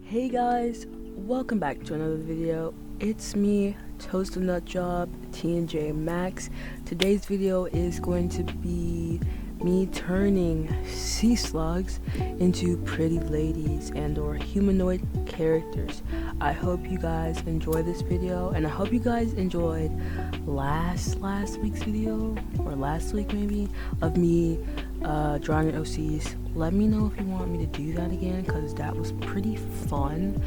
Hey guys, welcome back to another video. It's me, Toast the Nut Job, T&J Max. Today's video is going to be me turning sea slugs into pretty ladies and or humanoid characters. I hope you guys enjoy this video, and I hope you guys enjoyed last week's video, or last week maybe, of me drawing OCs. Let me know if you want me to do that again, because that was pretty fun.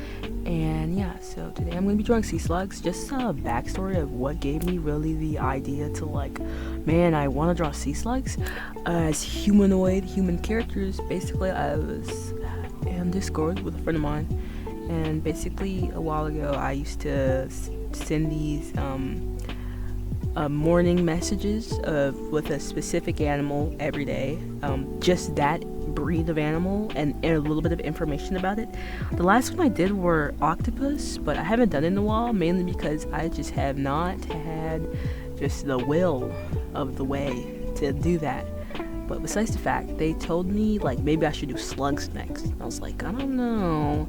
And yeah, so today I'm going to be drawing sea slugs. Just a backstory of what gave me really the idea to man, I want to draw sea slugs as human characters. Basically, I was on Discord with a friend of mine, and basically a while ago I used to send these morning messages with a specific animal every day, just that breed of animal and a little bit of information about it. The last one I did were octopus, but I haven't done it in a while, mainly because I just have not had just the will of the way to do that. But besides the fact, they told me maybe I should do slugs next. I was like, I don't know.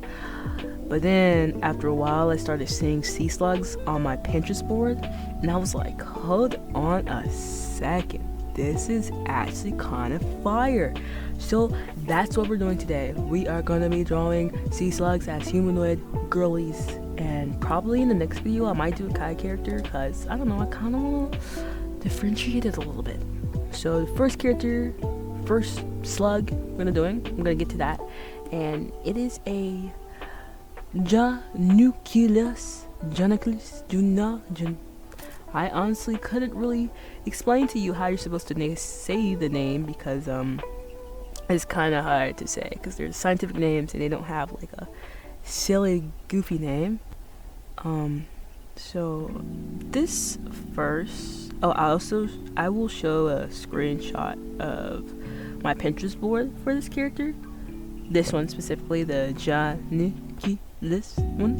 But then after a while I started seeing sea slugs on my Pinterest board, and I was like, hold on a second, this is actually kind of fire. So that's what we're doing today. We are going to be drawing sea slugs as humanoid girlies, and probably in the next video I might do a Kai character, because I don't know, I kind of want to differentiate it a little bit. So the first slug we're gonna doing, I'm gonna get to that, and it is a Januculus. I honestly couldn't really explain to you how you're supposed to say the name, because it's kind of hard to say, because there's scientific names and they don't have a silly goofy name. So this first, I will show a screenshot of my Pinterest board for this character. This one specifically, the Januculus one,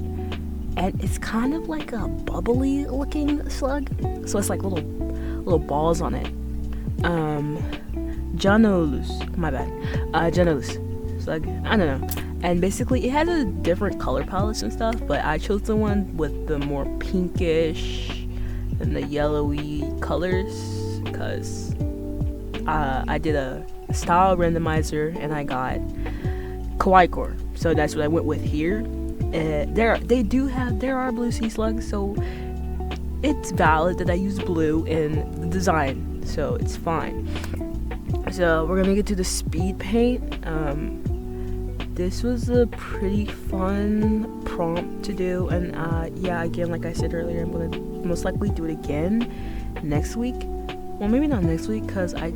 and it's kind of like a bubbly looking slug. So it's like little balls on it. Janolus, my bad. Janolus slug. I don't know. And basically it has a different color palettes and stuff, but I chose the one with the more pinkish and the yellowy colors, because I did a style randomizer and I got kawaii core, so that's what I went with here. There are blue sea slugs, so it's valid that I use blue in the design, so it's fine. So we're gonna get to the speed paint. This was a pretty fun prompt to do, and yeah, again, like I said earlier, I'm gonna most likely do it again next week. Well, maybe not next week, because I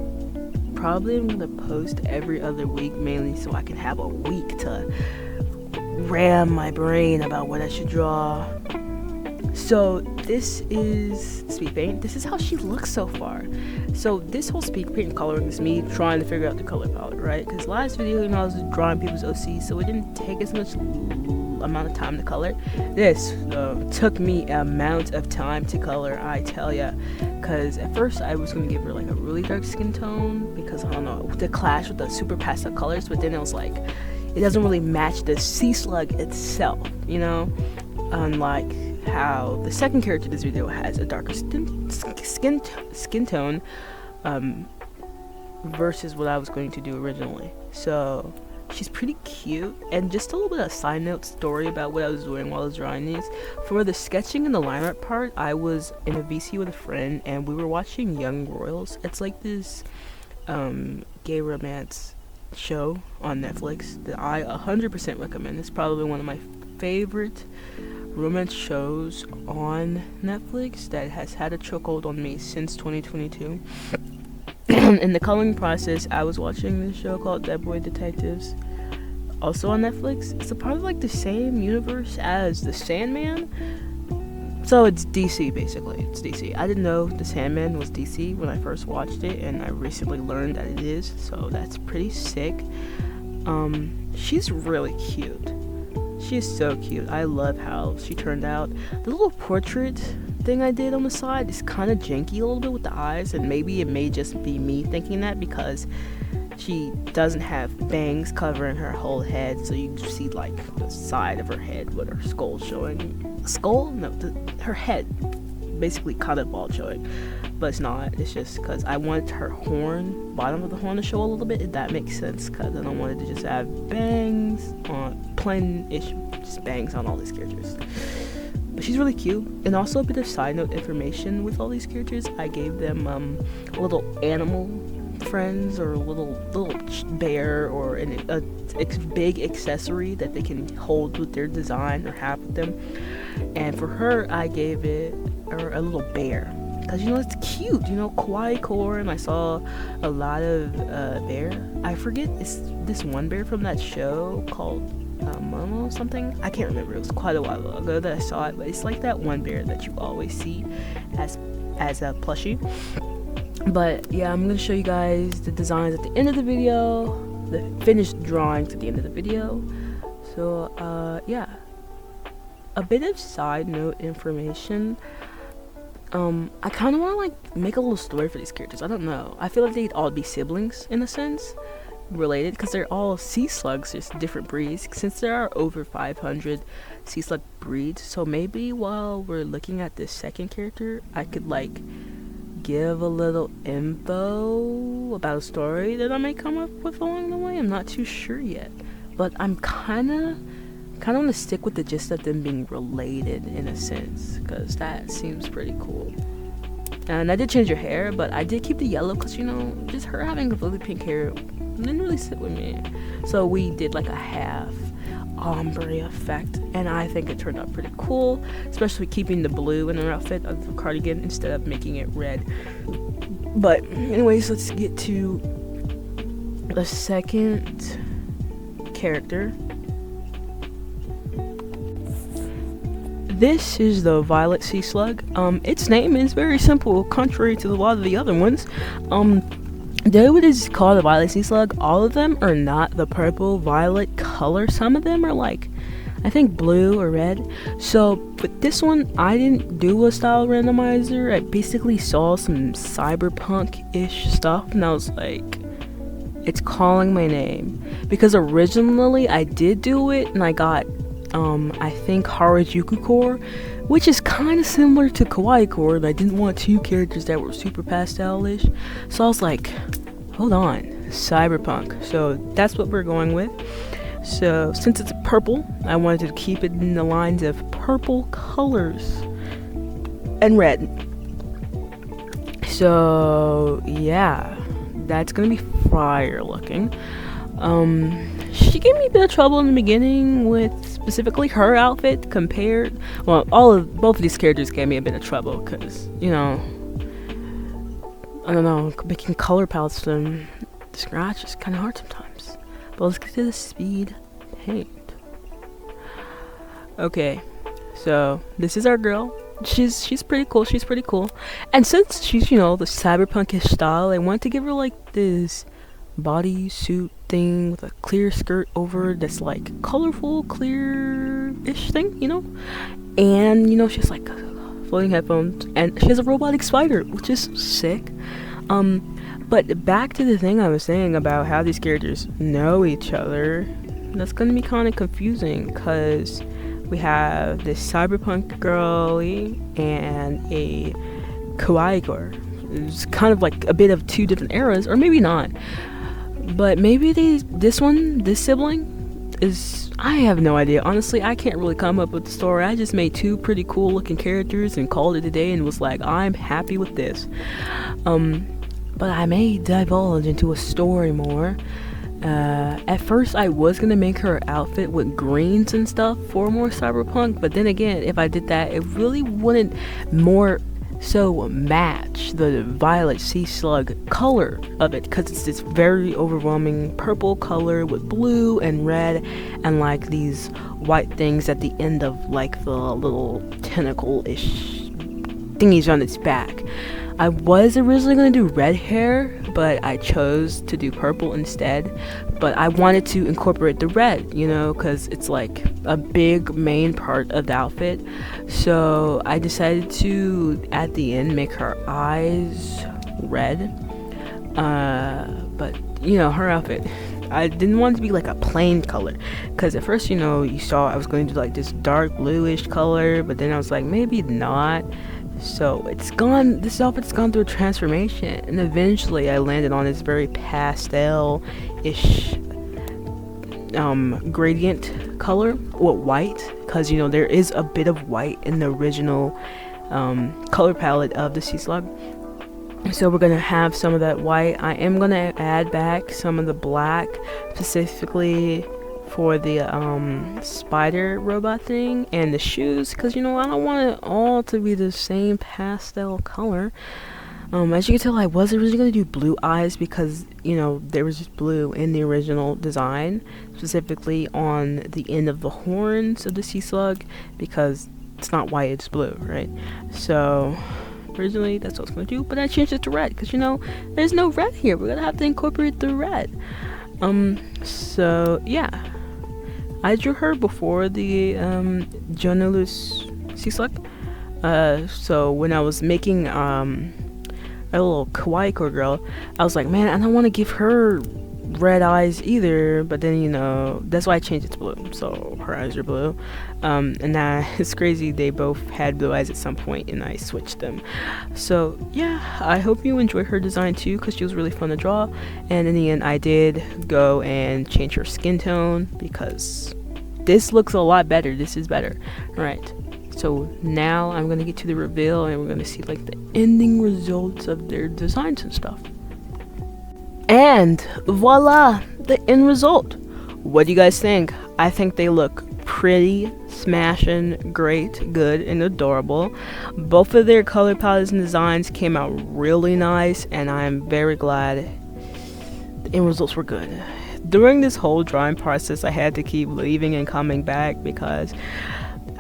probably am gonna post every other week, mainly so I can have a week to ram my brain about what I should draw. So this is speed paint. This is how she looks so far. So this whole speed paint coloring is me trying to figure out the color palette, right? Because last video, I was drawing people's OC, so it didn't take as much amount of time to color. This took me amount of time to color, I tell ya. Because at first I was gonna give her a really dark skin tone, because I don't know, the clash with the super pastel colors, but then it was it doesn't really match the sea slug itself, unlike how the second character in this video has a darker skin tone versus what I was going to do originally. So she's pretty cute. And just a little bit of side note story about what I was doing while I was drawing these. For the sketching and the line art part, I was in a VC with a friend, and we were watching Young Royals. It's this gay romance show on Netflix that I 100% recommend. It's probably one of my favorite romance shows on Netflix that has had a chokehold on me since 2022. In the coloring process, I was watching this show called Dead Boy Detectives, also on Netflix. It's a part of the same universe as The Sandman, so it's DC basically. It's DC. I didn't know The Sandman was DC when I first watched it, and I recently learned that it is, so that's pretty sick. She's really cute. She's so cute. I love how she turned out. The little portrait thing I did on the side is kind of janky a little bit with the eyes, and maybe it may just be me thinking that, because she doesn't have bangs covering her whole head, so you see like the side of her head with her skull showing. Skull? No, her head basically kind of all showing, but it's not. It's just because I wanted her horn, bottom of the horn, to show a little bit, if that makes sense, because I don't want it to just have bangs on plain-ish, just bangs on all these characters. But she's really cute. And also a bit of side note information with all these characters. I gave them little animal friends, or a little bear, or a big accessory that they can hold with their design or have with them. And for her, I gave it a little bear, because it's cute, kawaii core. And I saw a lot of bear. I forget, it's this one bear from that show called Momo something. I can't remember. It was quite a while ago that I saw it, but it's like that one bear that you always see as a plushie. But yeah, I'm gonna show you guys the designs at the end of the video, the finished drawings at the end of the video. So yeah, a bit of side note information. I kind of want to like make a little story for these characters. I don't know, I feel like they'd all be siblings in a sense, related, because they're all sea slugs, just different breeds, since there are over 500 sea slug breeds. So maybe while we're looking at this second character, I could like give a little info about a story that I may come up with along the way. I'm not too sure yet, but I'm kind of want to stick with the gist of them being related in a sense, because that seems pretty cool. And I did change her hair, but I did keep the yellow, because just her having completely pink hair didn't really sit with me. So we did like a half ombre effect, and I think it turned out pretty cool, especially keeping the blue in her outfit of the cardigan instead of making it red. But anyways, let's get to the second character. This is the violet sea slug. Its name is very simple, contrary to a lot of the other ones. Though it is called a violet sea slug, all of them are not the purple violet color. Some of them are like, I think, blue or red. So with this one, I didn't do a style randomizer. I basically saw some cyberpunk-ish stuff, and I was like, it's calling my name. Because originally I did do it, and I got I think Harajuku core, which is kind of similar to kawaii core, and I didn't want two characters that were super pastel-ish, so I was like, hold on, cyberpunk. So that's what we're going with. So since it's purple, I wanted to keep it in the lines of purple colors and red. So yeah, that's gonna be fire looking. She gave me a bit of trouble in the beginning with specifically her outfit compared, well, both of these characters gave me a bit of trouble, because I don't know, making color palettes from scratch is kind of hard sometimes. But let's get to the speed paint. Okay, so this is our girl. She's pretty cool. And since she's the cyberpunkish style, I want to give her like this bodysuit thing with a clear skirt over that's like colorful, clear-ish thing, and she's like floating headphones, and she has a robotic spider, which is sick. But back to the thing I was saying about how these characters know each other, that's gonna be kind of confusing, because we have this cyberpunk girly and a kawaii girl. It's kind of like a bit of two different eras, or maybe not. But maybe this sibling is, I have no idea. Honestly, I can't really come up with the story. I just made two pretty cool looking characters and called it a day and was like, I'm happy with this. But I may divulge into a story more. At first I was gonna make her outfit with greens and stuff for more cyberpunk, but then again, if I did that, it really wouldn't more so match the violet sea slug color of it, because it's this very overwhelming purple color with blue and red and like these white things at the end of like the little tentacle-ish thingies on its back. I was originally going to do red hair, but I chose to do purple instead. But I wanted to incorporate the red, because it's like a big main part of the outfit. So I decided to, at the end, make her eyes red. But her outfit. I didn't want it to be like a plain color, because at first, you saw I was going to do like this dark bluish color, but then I was like, maybe not. So this outfit's gone through a transformation, and eventually I landed on this very pastel-ish gradient color, or white, because there is a bit of white in the original color palette of the sea slug. So we're gonna have some of that white. I am gonna add back some of the black, specifically for the spider robot thing and the shoes, because I don't want it all to be the same pastel color. As you can tell, I was originally gonna do blue eyes, because there was just blue in the original design, specifically on the end of the horns of the sea slug, because it's not white, it's blue, right? So originally that's what I was gonna do, but I changed it to red, because there's no red here. We're gonna have to incorporate the red. So yeah, I drew her before the Jonalus sea slug. So when I was making a little kawaii core girl, I was like, man, I don't want to give her red eyes either, but then that's why I changed it to blue, so her eyes are blue. And now it's crazy, they both had blue eyes at some point and I switched them. So yeah, I hope you enjoy her design too, because she was really fun to draw. And in the end, I did go and change her skin tone, because this looks a lot better. This is better. All right, so now I'm gonna get to the reveal, and we're gonna see like the ending results of their designs and stuff. And voila, the end result. What do you guys think? I think they look pretty smashing, great, good, and adorable. Both of their color palettes and designs came out really nice, and I'm very glad the end results were good. During this whole drawing process, I had to keep leaving and coming back, because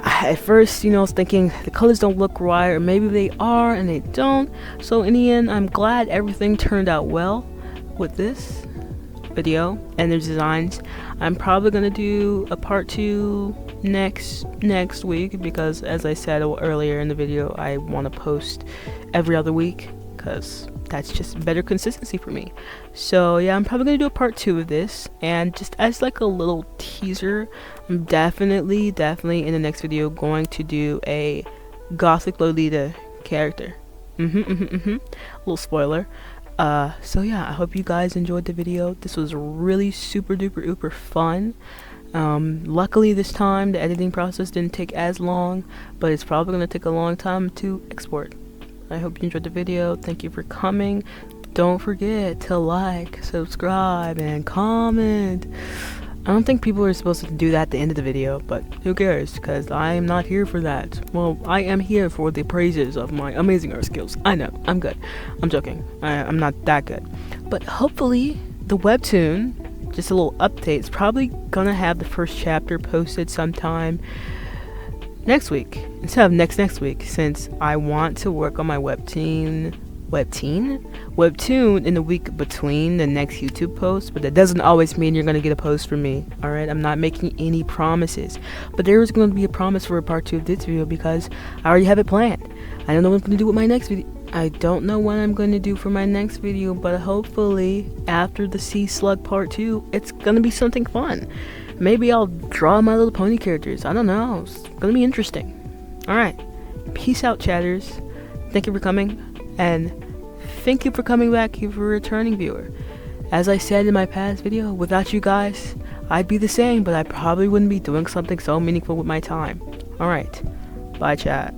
at first, I was thinking the colors don't look right, or maybe they are and they don't. So in the end, I'm glad everything turned out well with this video and their designs. I'm probably gonna do a part 2 next week, because as I said earlier in the video, I want to post every other week, because that's just better consistency for me. So yeah, I'm probably gonna do a part 2 of this, and just as like a little teaser, I'm definitely in the next video going to do a Gothic Lolita character. Little spoiler. So yeah, I hope you guys enjoyed the video. This was really super duper uber fun. Luckily this time the editing process didn't take as long, but it's probably going to take a long time to export. I hope you enjoyed the video. Thank you for coming. Don't forget to like, subscribe, and comment. I don't think people are supposed to do that at the end of the video, but who cares, because I am not here for that. Well, I am here for the praises of my amazing art skills. I know, I'm good. I'm joking. I'm not that good. But hopefully, the webtoon, just a little update, is probably gonna have the first chapter posted sometime next week, instead of next week, since I want to work on my webtoon in the week between the next YouTube post. But that doesn't always mean you're gonna get a post from me. Alright, I'm not making any promises, but there is going to be a promise for a part 2 of this video, because I already have it planned. I don't know what I'm gonna do with my next video. I don't know what I'm going to do for my next video, but hopefully after the Sea Slug part 2, it's gonna be something fun. Maybe I'll draw My Little Pony characters. I don't know, it's gonna be interesting. Alright, peace out, chatters. Thank you for coming, and thank you for coming back if you're a returning viewer. As I said in my past video, without you guys, I'd be the same, but I probably wouldn't be doing something so meaningful with my time. Alright, bye chat.